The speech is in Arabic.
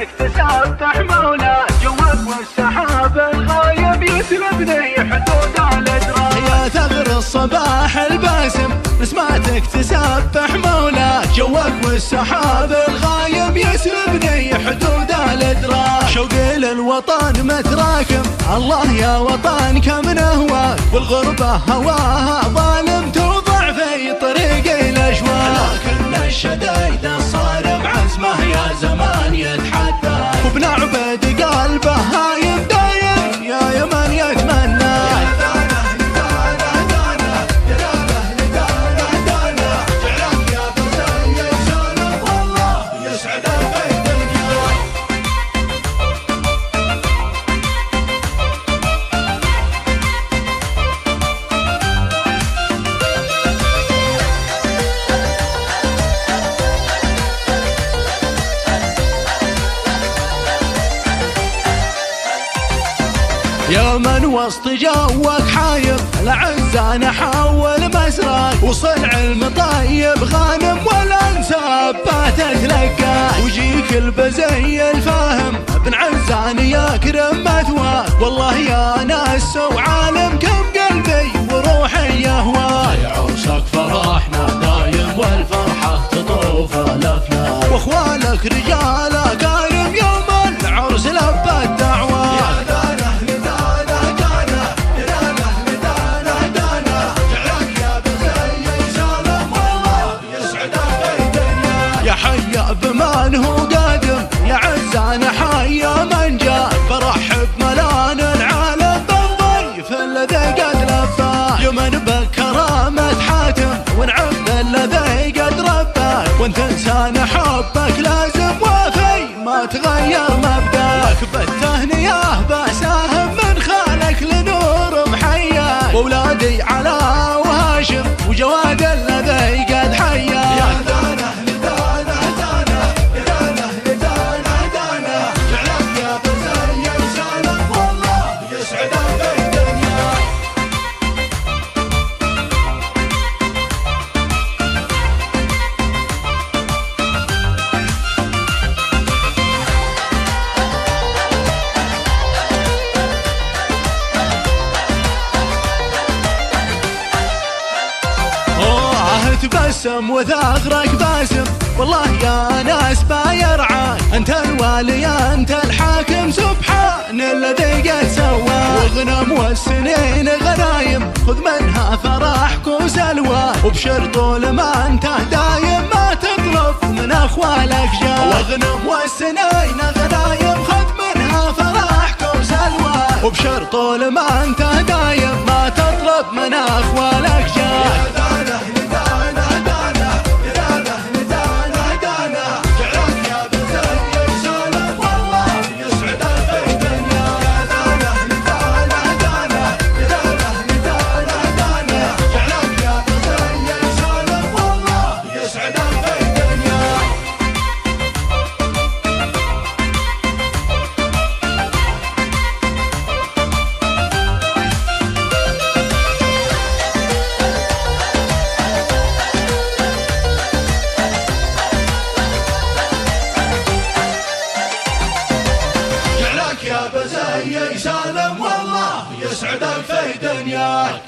سمعتك تسبح مولاك جوك والسحاب الغايب يسلبني حدود الادراك. يا ثغر الصباح الباسم سمعتك تسبح مولاك جوك والسحاب الغايب يسلبني حدود الادراك. شوقي للوطن متراكم الله يا وطن كم نهواك، والغربة هواها ظالم توضع في طريق الاشواق. لكن الشديد الصارم عزمه يا زمان يتحدى، وبنعبد قلبه هايم دايم يا يمن يتمنى. يا من وسط جوك حاير العزة نحول مسراك، وصنع المطيب غانم والانساب باتت لقاك. ويجيك البزي الفاهم ابن عزان يكرم مثواك، والله يا ناس وعالم كم قلبي وروحي يهواك. عروسك فرحنا دايم والفرحة تطوف الافلاك، واخوالك رجال اقارب يوم العرس لبى الدعوات. حيا بمن هو قادم يا عزان حيا من جاء، فرحب ملان العالم بالضيف الذي قد لباه. يمن بكرامة حاتم ونعم الذي قد رباك، وانت انسان حبك لازم وفي ما تغير مبداك. بالتهنئة بساهم من خالك لنور محياك، واولادي علا وهاشم وجواد الذي قد حياك. تبسم وثغرك باسم والله يا ناس بايرعاك، انت الوالي انت الحاكم سبحان الذي قد سواك. واغنم والسنين غنايم خذ منها فرحك وسلوى، وبشر طول ما انت دايم ما تطلب من اخوالك جاه. واغنم والسنين غنايم خذ منها فرحك وسلوى، وبشر طول ما انت دايم ما تطلب من اخوالك جاه. يا بزي سالم والله يسعدك في دنياك.